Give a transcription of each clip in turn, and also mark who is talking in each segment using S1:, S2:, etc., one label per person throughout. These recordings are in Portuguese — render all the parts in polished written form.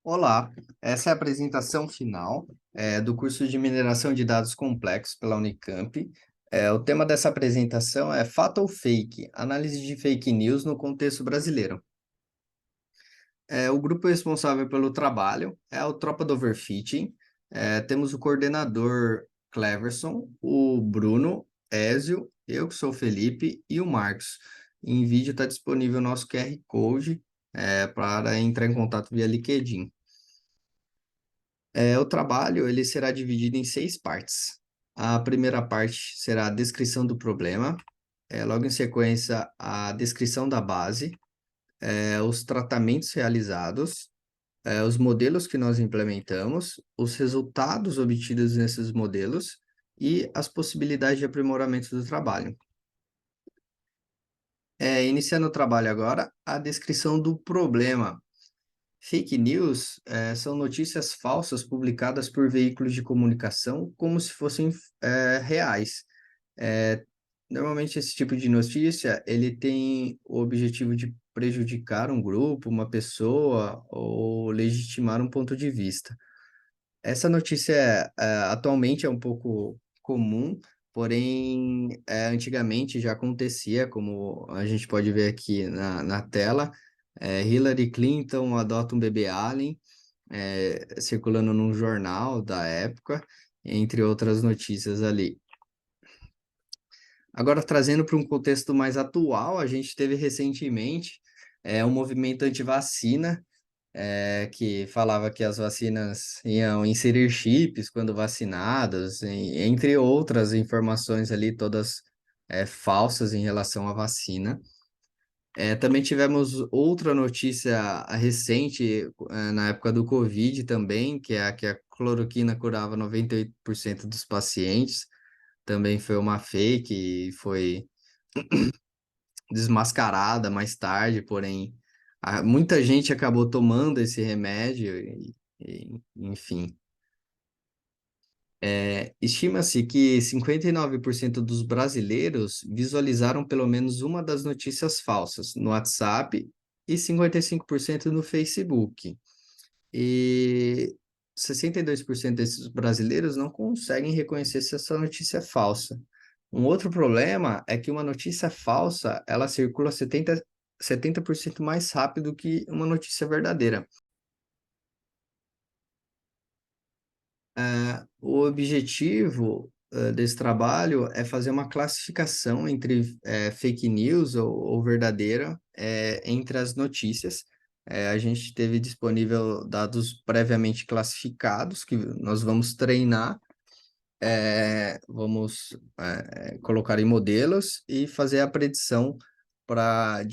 S1: Olá, essa é a apresentação final do curso de Mineração de Dados Complexos pela Unicamp. O tema dessa apresentação é Fato ou Fake? Análise de fake news no contexto brasileiro. O grupo responsável pelo trabalho é o Tropa do Overfitting. Temos o coordenador Cleverson, o Bruno, Ézio, eu que sou o Felipe e o Marcos. Em vídeo está disponível o nosso QR Code para entrar em contato via LinkedIn. O trabalho ele será dividido em 6 partes. A primeira parte será a descrição do problema, logo em sequência, a descrição da base, os tratamentos realizados, os modelos que nós implementamos, os resultados obtidos nesses modelos e as possibilidades de aprimoramento do trabalho. Iniciando o trabalho agora, a descrição do problema. Fake news são notícias falsas publicadas por veículos de comunicação como se fossem reais. Eh, Normalmente esse tipo de notícia ele tem o objetivo de prejudicar um grupo, uma pessoa ou legitimar um ponto de vista. Essa notícia atualmente é um pouco comum, porém antigamente já acontecia, como a gente pode ver aqui na tela. Hillary Clinton adota um bebê alien, circulando num jornal da época, entre outras notícias ali. Agora, trazendo para um contexto mais atual, a gente teve recentemente um movimento anti-vacina, que falava que as vacinas iam inserir chips quando vacinadas, entre outras informações ali, todas falsas em relação à vacina. Também tivemos outra notícia recente, na época do Covid também, que a cloroquina curava 98% dos pacientes. Também foi uma fake e foi desmascarada mais tarde, porém, muita gente acabou tomando esse remédio, enfim. Estima-se que 59% dos brasileiros visualizaram pelo menos uma das notícias falsas no WhatsApp e 55% no Facebook. E 62% desses brasileiros não conseguem reconhecer se essa notícia é falsa. Um outro problema é que uma notícia falsa, ela circula 70% mais rápido que uma notícia verdadeira. O objetivo desse trabalho é fazer uma classificação entre fake news ou verdadeira entre as notícias. A gente teve disponível dados previamente classificados que nós vamos treinar, vamos colocar em modelos e fazer a predição para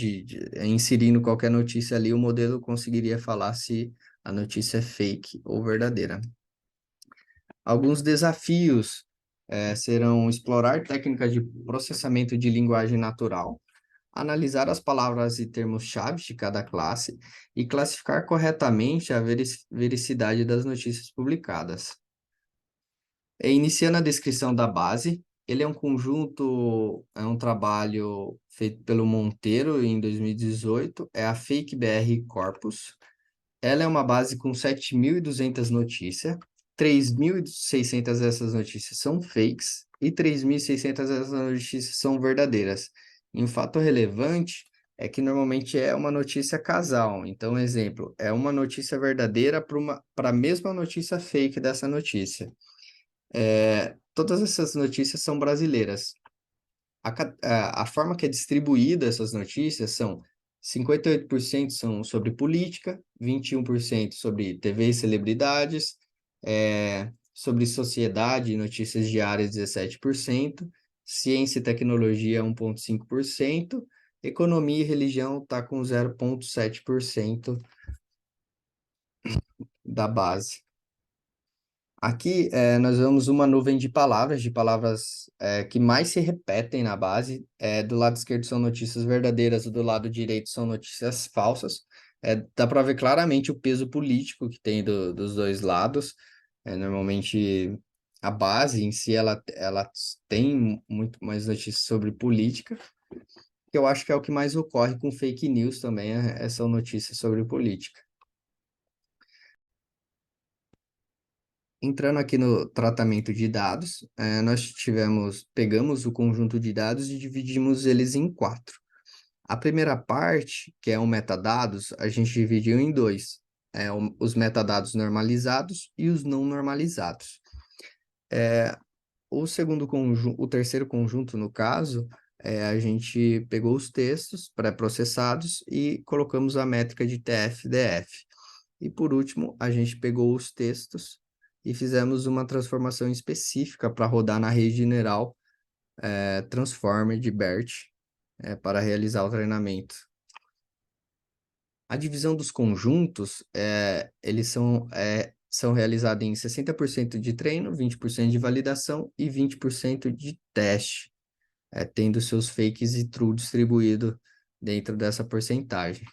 S1: inserindo qualquer notícia ali, o modelo conseguiria falar se a notícia é fake ou verdadeira. Alguns desafios serão explorar técnicas de processamento de linguagem natural, analisar as palavras e termos-chave de cada classe e classificar corretamente a vericidade das notícias publicadas. Iniciando a descrição da base, ele é um conjunto, é um trabalho feito pelo Monteiro em 2018, é a Fake BR Corpus. Ela é uma base com 7.200 notícias, 3.600 dessas notícias são fakes e 3.600 dessas notícias são verdadeiras. E um fato relevante é que normalmente é uma notícia casal. Então, exemplo, é uma notícia verdadeira para a mesma notícia fake dessa notícia. Todas essas notícias são brasileiras. A forma que é distribuída essas notícias são 58% são sobre política, 21% sobre TV e celebridades, sobre sociedade e notícias diárias 17%, ciência e tecnologia 1,5%, economia e religião está com 0,7% da base. Aqui nós vemos uma nuvem de palavras que mais se repetem na base. Do lado esquerdo são notícias verdadeiras, do lado direito são notícias falsas. Dá para ver claramente o peso político que tem dos dois lados. Normalmente a base em si ela tem muito mais notícias sobre política, que eu acho que é o que mais ocorre com fake news também, são notícias sobre política. Entrando aqui no tratamento de dados, nós pegamos o conjunto de dados e dividimos eles em quatro. A primeira parte, que é o metadados, a gente dividiu em dois, os metadados normalizados e os não normalizados. O terceiro conjunto, no caso, a gente pegou os textos pré-processados e colocamos a métrica de TF-DF. E por último, a gente pegou os textos e fizemos uma transformação específica para rodar na rede neural Transformer de BERT para realizar o treinamento. A divisão dos conjuntos, eles são realizados em 60% de treino, 20% de validação e 20% de teste, tendo seus fakes e true distribuído dentro dessa porcentagem.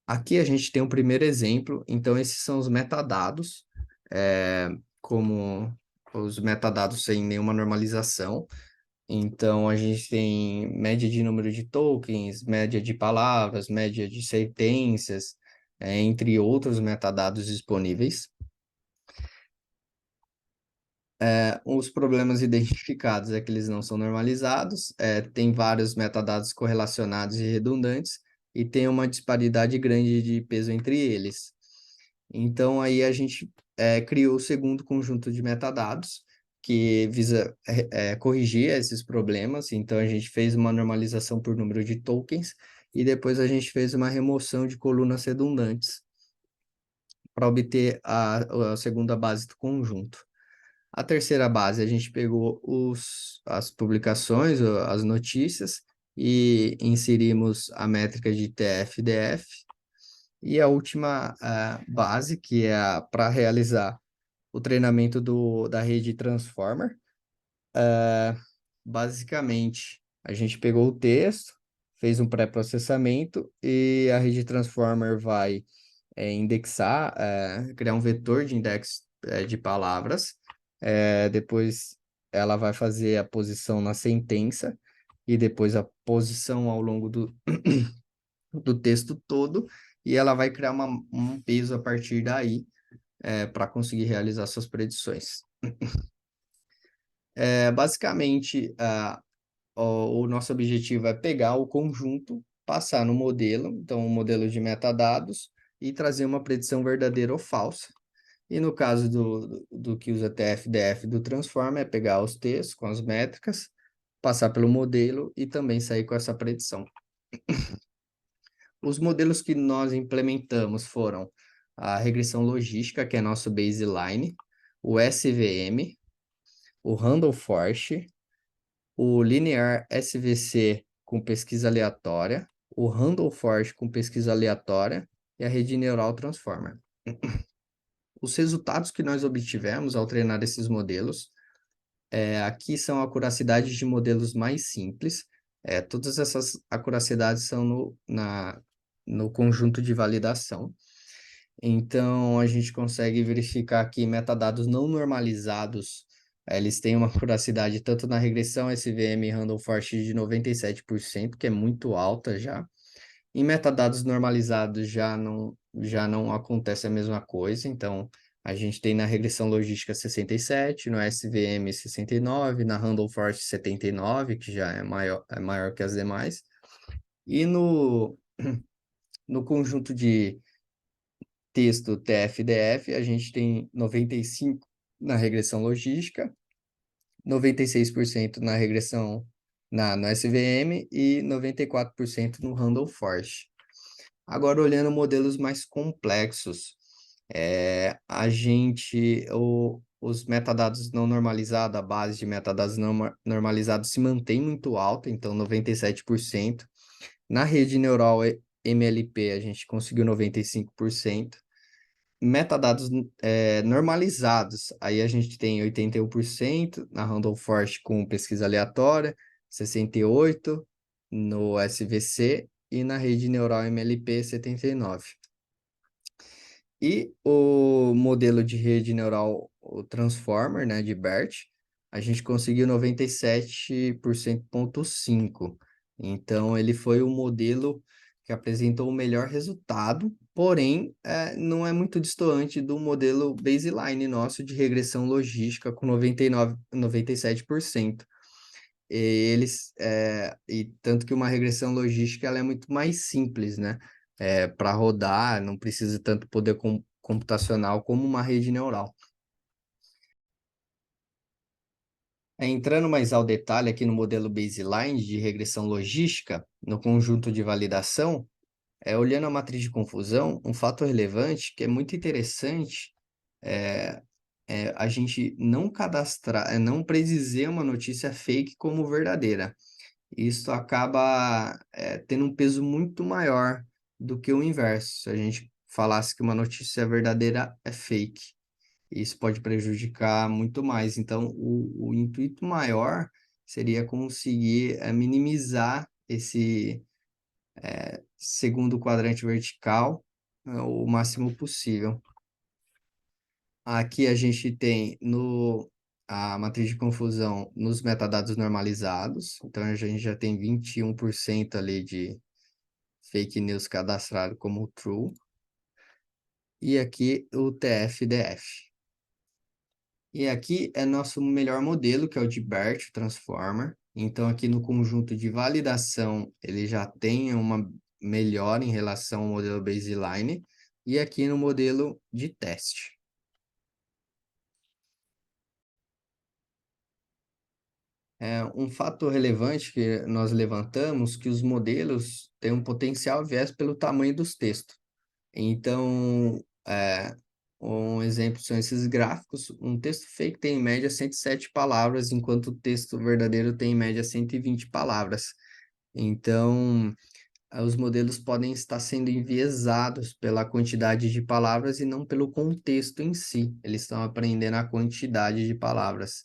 S1: Aqui a gente tem um primeiro exemplo, então esses são os metadados, como os metadados sem nenhuma normalização. Então a gente tem média de número de tokens, média de palavras, média de sentenças, entre outros metadados disponíveis. Os problemas identificados é que eles não são normalizados, tem vários metadados correlacionados e redundantes, e tem uma disparidade grande de peso entre eles. Então, aí a gente criou o segundo conjunto de metadados, que visa corrigir esses problemas. Então, a gente fez uma normalização por número de tokens, e depois a gente fez uma remoção de colunas redundantes para obter a segunda base do conjunto. A terceira base, a gente pegou as publicações, as notícias, e inserimos a métrica de TF-DF. E a última base, que é para realizar o treinamento da rede Transformer. Basicamente, a gente pegou o texto, fez um pré-processamento e a rede Transformer vai indexar, criar um vetor de index de palavras. Depois ela vai fazer a posição na sentença e depois a posição ao longo do texto todo, e ela vai criar um peso a partir daí para conseguir realizar suas predições. Basicamente, o nosso objetivo é pegar o conjunto, passar no modelo, então um modelo de metadados, e trazer uma predição verdadeira ou falsa. E no caso do que usa TF-DF do Transform, é pegar os textos com as métricas, passar pelo modelo e também sair com essa predição. Os modelos que nós implementamos foram a regressão logística, que é nosso baseline, o SVM, o Random Forest, o Linear SVC com pesquisa aleatória, o Random Forest com pesquisa aleatória e a rede neural Transformer. Os resultados que nós obtivemos ao treinar esses modelos, aqui são acuracidades de modelos mais simples. Todas essas acuracidades são no conjunto de validação. Então, a gente consegue verificar que metadados não normalizados, eles têm uma acuracidade tanto na regressão SVM e Random Forest de 97%, que é muito alta já. Em metadados normalizados já não acontece a mesma coisa, então a gente tem na regressão logística 67, no SVM 69, na Random Forest 79, que já é maior que as demais. E no conjunto de texto TF-DF, a gente tem 95 na regressão logística, 96% na regressão no SVM e 94% no Random Forest. Agora, olhando modelos mais complexos, os metadados não normalizados, a base de metadados não normalizados se mantém muito alta, então 97%. Na rede neural MLP, a gente conseguiu 95%. Metadados normalizados, aí a gente tem 81% na Random Forest com pesquisa aleatória, 68% no SVC e na rede neural MLP 79%. E o modelo de rede neural, o Transformer, né, de BERT, a gente conseguiu 97,5%. Então, ele foi o modelo que apresentou o melhor resultado porém, não é muito distoante do modelo baseline nosso de regressão logística com 99, 97%. E tanto que uma regressão logística ela é muito mais simples, né? Para rodar, não precisa tanto poder computacional como uma rede neural. Entrando mais ao detalhe aqui no modelo baseline de regressão logística, no conjunto de validação, olhando a matriz de confusão, um fato relevante que é muito interessante é a gente não cadastrar, não predizer uma notícia fake como verdadeira. Isso acaba tendo um peso muito maior do que o inverso. Se a gente falasse que uma notícia verdadeira é fake, isso pode prejudicar muito mais. Então, o intuito maior seria conseguir minimizar esse segundo quadrante vertical o máximo possível. Aqui a gente tem a matriz de confusão nos metadados normalizados, então a gente já tem 21% ali de fake news cadastrado como true, e aqui o TF-DF. E aqui é nosso melhor modelo, que é o de BERT Transformer. Então aqui no conjunto de validação, ele já tem uma melhora em relação ao modelo baseline, e aqui no modelo de teste. Um fato relevante que nós levantamos que os modelos têm um potencial viés pelo tamanho dos textos. Então, um exemplo são esses gráficos. Um texto fake tem em média 107 palavras, enquanto o texto verdadeiro tem em média 120 palavras. Então, os modelos podem estar sendo enviesados pela quantidade de palavras e não pelo contexto em si. Eles estão aprendendo a quantidade de palavras.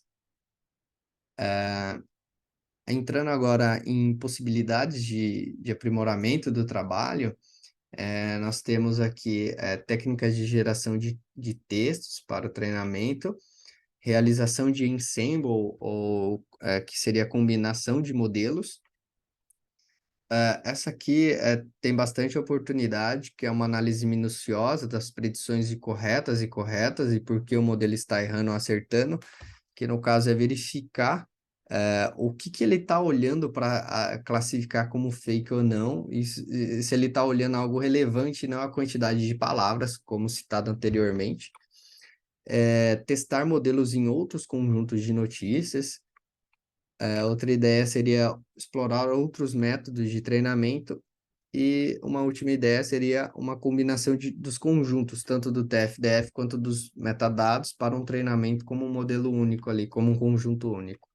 S1: Entrando agora em possibilidades de aprimoramento do trabalho, nós temos aqui técnicas de geração de textos para o treinamento, realização de ensemble, ou que seria a combinação de modelos. Essa aqui tem bastante oportunidade, que é uma análise minuciosa das predições de corretas e por que o modelo está errando ou acertando, que no caso é verificar o que ele está olhando para classificar como fake ou não, e se ele está olhando algo relevante, não a quantidade de palavras, como citado anteriormente. Testar modelos em outros conjuntos de notícias. Outra ideia seria explorar outros métodos de treinamento. E uma última ideia seria uma combinação dos conjuntos, tanto do TF-DF quanto dos metadados, para um treinamento como um modelo único ali, como um conjunto único.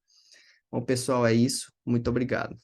S1: Bom, pessoal, é isso. Muito obrigado.